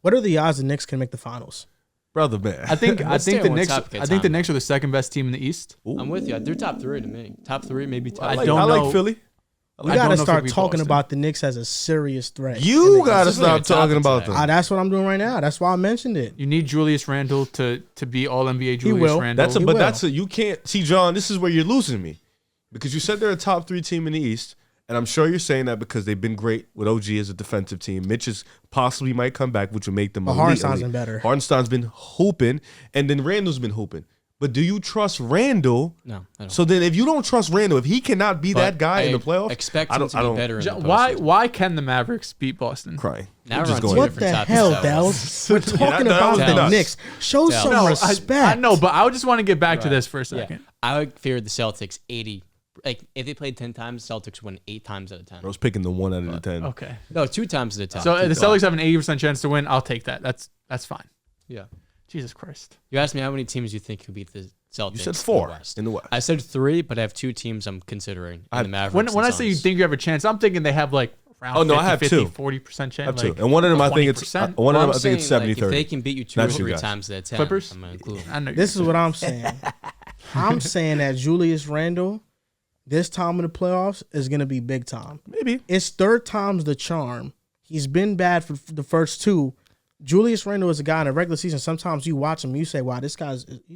What are the odds the Knicks can make the finals? Brother, man. I think the Knicks. topic at I think the time. Knicks are the second best team in the East. Ooh. I'm with you. They're top 3 to me. Top 3, maybe top. I I don't like know. Philly. We I got don't to know if start it'll be talking Boston. about the Knicks as a serious threat. You got to This is like stop a topic talking about today. them. That's what I'm doing right now. That's why I mentioned it. You need Julius Randle to be All NBA Julius will. Randle. He will. You can't see, John. This is where you're losing me, because you said they're a top 3 team in the East, and I'm sure you're saying that because they've been great with OG as a defensive team. Mitch is possibly might come back, which will make them. But elite, Hartenstein's elite. been better. Hartenstein's been hooping, and then Randle's been hooping. But do you trust Randle? No, I don't. So then, if you don't trust Randle, if he cannot be that guy in the playoffs, expect I him don't. to I be don't better in the Why postseason. can the Mavericks beat Boston? crying. Now We're we're just on going. two What different the topics, hell, though. Dells? We're talking that about was the nuts. Knicks. Show Dells. some No, respect. I know, but I just want to get back to this for a Yeah. second. I would fear the Celtics 80. Like, if they played 10 times, Celtics win 8 times out of 10. I was picking the 1 out of the 10. Okay. No, 2 times out of 10. So the Celtics have an 80% chance to win. I'll take that. That's fine. Yeah. Jesus Christ. You asked me how many teams you think could beat the Celtics. You said in the 4 West. in the West. I said 3, but I have 2 teams I'm considering. In the Mavericks. When I and say you Suns. think you have a chance, I'm thinking they have like around Oh, no, 50, I have 50, 2. 40% chance. I have 2. Like And one of them, I think it's 20%. one of them. I'm I think it's saying, 70 like, if 30. they can beat you 2 Not or you 3 guys. times out of 10, Clippers? I'm going to include them. I know you This guys is what I'm saying. I'm saying that Julius Randle, this time in the playoffs, is going to be big time. Maybe. It's 3rd time's the charm. He's been bad for the first 2. Julius Randle is a guy in the regular season. Sometimes you watch him, you say, wow, he's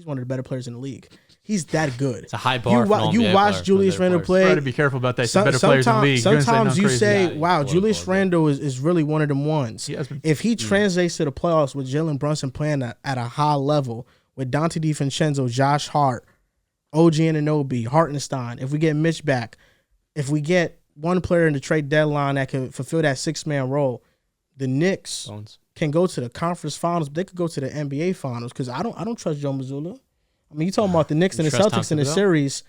one of the better players in the league. He's that good. It's a high bar for an You NBA watch player, Julius for their Randle players. play. Try to be careful about that. He's the better players in the league. You're gonna say Sometimes nothing you crazy. say, Yeah, wow, boy, Julius boy. Randle is really one of them ones. He has been. If he translates to the playoffs with Jalen Brunson playing at a high level, with Dante DiVincenzo, Josh Hart, OG Anunoby, Hartenstein, if we get Mitch back, if we get one player in the trade deadline that can fulfill that 6-man role, the Knicks Bones. can go to the conference finals, but they could go to the NBA finals because I don't trust Joe Mazzulla. I mean, you talking about the Knicks and the Trust Celtics in the Tom Thibodeau? series.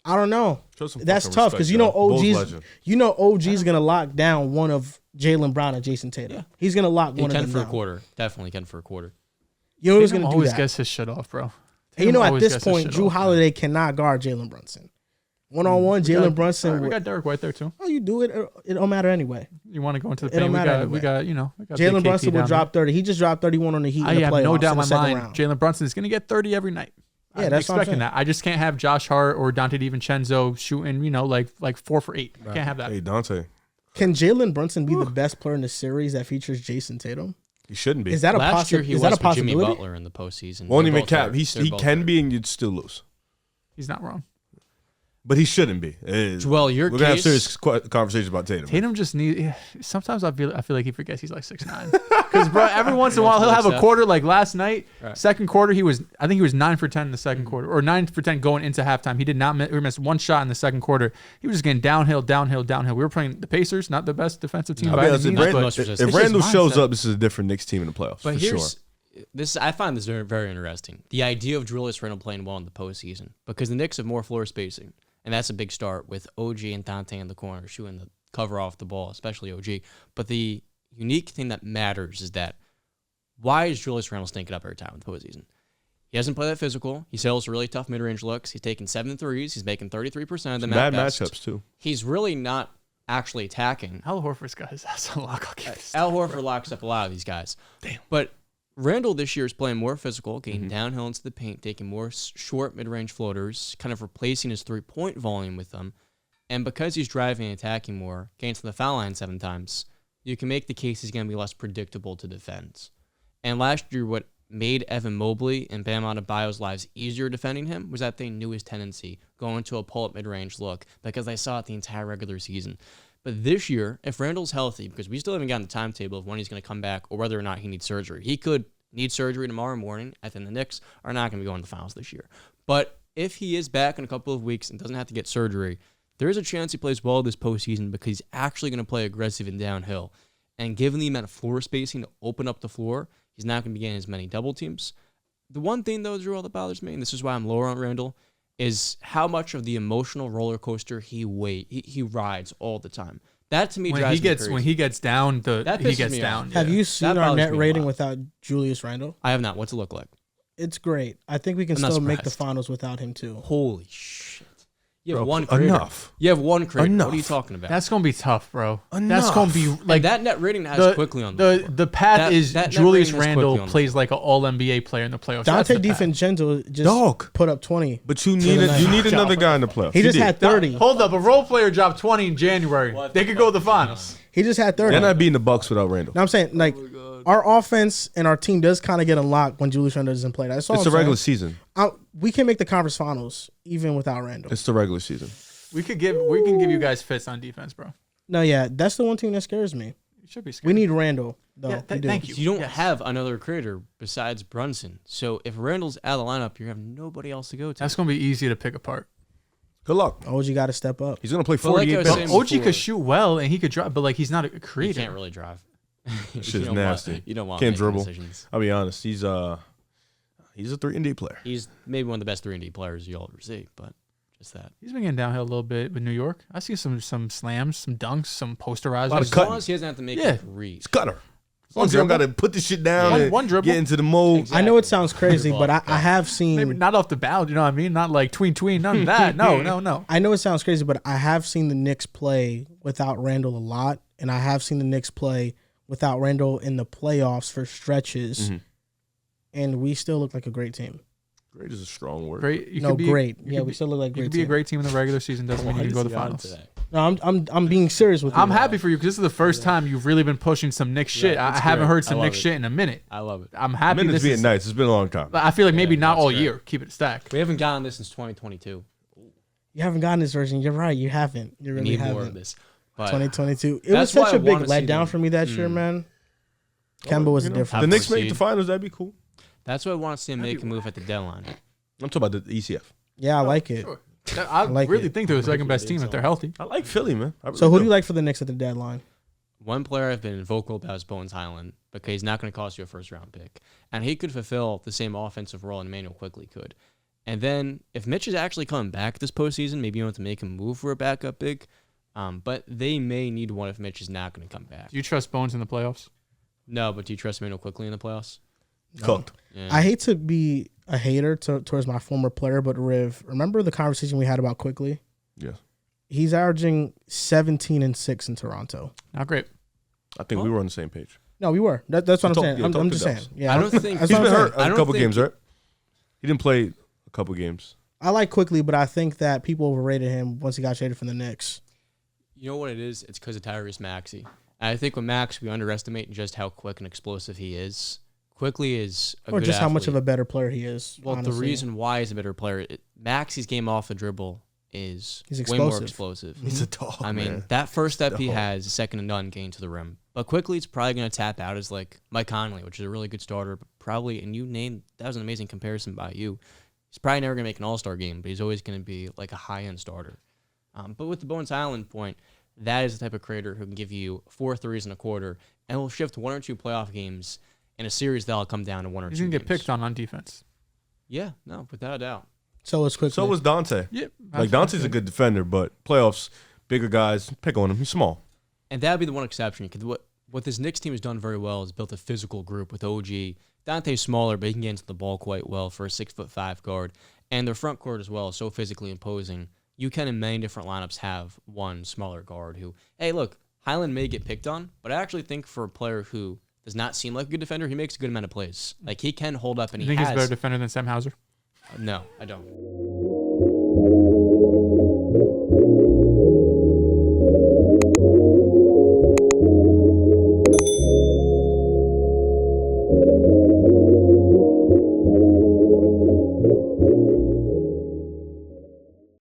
I don't know. Show some That's fucking tough respect, because you know, OG's gonna lock down one of Jaylen Brown and Jason Tatum. Yeah. He's gonna lock He one of can them for a down. quarter. Definitely can for a quarter. You know who's Tatum gonna do always that? gets his shit off, bro. And you know, Tatum at always this gets his point, shit Drew off. Holiday cannot guard Jalen Brunson. 1-on-1, Jalen Brunson. We got Derek White there too. Oh, you do it. It don't matter anyway. You want to go into the It don't paint? matter We got you know. We got Jalen Big Brunson KP will down drop 30. He just dropped 31 on the Heat there. in the I have playoffs no doubt in in the my second mind. round. Jalen Brunson is going to get 30 every night. Yeah, I'm that's what I'm expecting saying. that. I just can't have Josh Hart or Dante DiVincenzo shooting, like 4 for 8. Can't have that. Hey, Dante. Can Jalen Brunson be the best player in the series that features Jason Tatum? He shouldn't be. Is that a Last year he is was that a with Jimmy possibility? Butler in the postseason. Won't They're even both cap. hurt. He They're both can hurt. be, and you'd still lose. He's not wrong. But he shouldn't be. Joel, your We're gonna have case- serious conversations about Tatum. Tatum just need. Sometimes I feel like he forgets he's like 6'9". Because bro, every once in a while he'll have a quarter like last night. Right. Second quarter I think he was 9 for 10 in the second quarter, or 9 for 10 going into halftime. He did not miss one shot in the second quarter. He was just getting downhill. We were playing the Pacers, not the best defensive team. I'll by be any honest, means, if but Randle, Most if resistance. Randle It's just shows mindset. up, this is a different Knicks team in the playoffs But for here's sure. this. I find this very, very interesting. The idea of Julius Randle playing well in the postseason because the Knicks have more floor spacing, and that's a big start with OG and Dante in the corner shooting the cover off the ball, especially OG. But the unique thing that matters is that why is Julius Randle stinking up every time in the postseason? He hasn't played that physical. He sells really tough mid-range looks. He's taking 7 threes. He's making 33% of them. Bad at best. matchups too. He's really not actually attacking. Al Horford's got his ass on lock. I'll give you this. Al Horford locks up a lot of these guys. Damn. But Randle this year is playing more physical, getting downhill into the paint, taking more short mid-range floaters, kind of replacing his three-point volume with them. And because he's driving and attacking more, getting to the foul line 7 times, you can make the case he's going to be less predictable to defend. And last year, what made Evan Mobley and Bam Adebayo's lives easier defending him was that they knew his tendency, going to a pull-up mid-range look, because they saw it the entire regular season. But this year, if Randle's healthy, because we still haven't gotten the timetable of when he's going to come back or whether or not he needs surgery. He could need surgery tomorrow morning. I think the Knicks are not going to be going to the finals this year. But if he is back in a couple of weeks and doesn't have to get surgery, there is a chance he plays well this postseason because he's actually going to play aggressive and downhill. And given the amount of floor spacing to open up the floor, he's not going to be getting as many double teams. The one thing, though, Drew, that bothers me, and this is why I'm lower on Randle, is how much of the emotional roller coaster he rides all the time. That to me drives me crazy. When he gets down, That he pisses gets me down. off. Have Yeah. you seen That our bothers net me a rating lot. without Julius Randle? I have not. What's it look like? It's great. I think we can I'm not still make the surprised. finals without him too. Holy shit. You have Bro, one creator. enough. You have one creator. Enough. What are you talking about? That's gonna be tough, bro. That's Enough. gonna be like like that net rating has quickly on the path is that net Julius rating has Randle quickly on the plays like an All NBA player in the playoffs. Dante That's the path. DiVincenzo just Dog. put up 20. But you need another guy in the playoffs. He just did. had 30. Hold up, a role player dropped 20 in January. They could go to the finals. He just had 30. They're not beating the Bucks without Randall. Now I'm saying, like, our offense and our team does kind of get unlocked when Julius Randle doesn't play. That's all It's I'm the regular saying. season. We can make the conference finals even without Randle. It's the regular season. We can give you guys fits on defense, bro. No, yeah, that's the one team that scares me. You should be scared. We need Randle, though. Yeah, We do. thank you. You don't Yes. have another creator besides Brunson. So if Randall's out of the lineup, you have nobody else to go to. That's gonna be easy to pick apart. Good luck. OG got to step up. He's gonna play But like I 48 was minutes. saying OG before, could shoot well and he could drive, but like he's not a he creator. can't really drive. Shit's You don't nasty. Want, you don't want Can't making dribble. decisions. I'll be honest. He's a 3-and-D player. He's maybe one of the best 3-and-D players you'll ever see, but just that. He's been getting downhill a little bit with New York. I see some slams, some dunks, some posterizers. Lot of As cutting. long as he doesn't have to make Yeah. a three. He's cutter. As long as you don't gotta put this shit down One- and one dribble. get into the mode. Exactly. I know it sounds crazy, but I have Maybe seen. not off the bound, you know what I mean? Not like tween, none of that. No. I know it sounds crazy, but I have seen the Knicks play without Randle a lot, and I have seen the Knicks play without Randle in the playoffs for stretches, and we still look like a great team. Great is a strong word. Great. You No, could be, great. you Yeah, could we be- still look like a You great could be a team. great team in the regular season. Doesn't mean you can go to the finals. No, I'm being serious with you. I'm happy for you because this is the first time you've really been pushing some Knicks shit. I it's haven't great. heard I some love Knicks it. shit in a minute. I love it. I'm happy. Minutes This being is, nice. It's been a long time. I feel like maybe not that's all great. year. Keep it stacked. We haven't gotten this since 2022. You haven't gotten this version. You're right. You haven't. You We really need haven't. more of this. But 2022. It was That's why such I a big wanna see letdown them. for me that year, man. Kemba was You know, different. The Knicks Proceed. make the finals. That'd be cool. that's why I want to see him make a move at the deadline. I'm talking about the ECF. Yeah, I like it. Sure. I like really it. think they're the second best team if they're healthy. I like Philly, man. I really So who do you like for the Knicks at the deadline? One player I've been vocal about is Bones Highland because he's not going to cost you a first-round pick. And he could fulfill the same offensive role Emmanuel quickly could. And then if Mitch is actually coming back this postseason, maybe you want to make him move for a backup big. But they may need one if Mitch is not going to come back. Do you trust Bones in the playoffs? No, but do you trust Emmanuel quickly in the playoffs? Cooked. Yeah. I hate to be a hater towards my former player, but Riv, remember the conversation we had about Quickly? Yeah. He's averaging 17-6 in Toronto. Not great. I think we were on the same page. No, we were. That's what I'm saying. I'm talk just to saying. Dubs. Yeah, I don't think that's He's what been I'm hurt saying. a don't couple think- games, right? He didn't play a couple games. I like Quickly, but I think that people overrated him once he got traded from the Knicks. You know what it is? It's because of Tyrese Maxey. And I think with Max, we underestimate just how quick and explosive he is. Quickly is a Or good just how much of athlete. a better player he is. Well, honestly. the reason why he's a better player, Maxey's game off the dribble is He's way more explosive. explosive. He's a dog. I mean, man. that first step he Dog. has is second to none getting to the rim. But quickly, it's probably going to tap out as like Mike Conley, which is a really good starter. But probably, and you named, that was an amazing comparison by you. He's probably never going to make an all-star game, but he's always going to be like a high-end starter. But with the Bones Island point, that is the type of creator who can give you 4 threes in a quarter and will shift 1 or 2 playoff games in a series that'll come down to 1 or 2 He's gonna get games. picked on defense. Yeah, no, without a doubt. So it's Quickly. So was Dante. Yep. Like Dante's a good defender, but playoffs, bigger guys pick on him. He's small. And that would be the one exception because what this Knicks team has done very well is built a physical group with OG. Dante's smaller, but he can get into the ball quite well for a 6'5" guard. And their front court as well is so physically imposing. You can, in many different lineups, have one smaller guard who, hey, look, Highland may get picked on, but I actually think for a player who does not seem like a good defender, he makes a good amount of plays. Like, he can hold up, and You he think has. he's a better defender than Sam Hauser? No, I don't.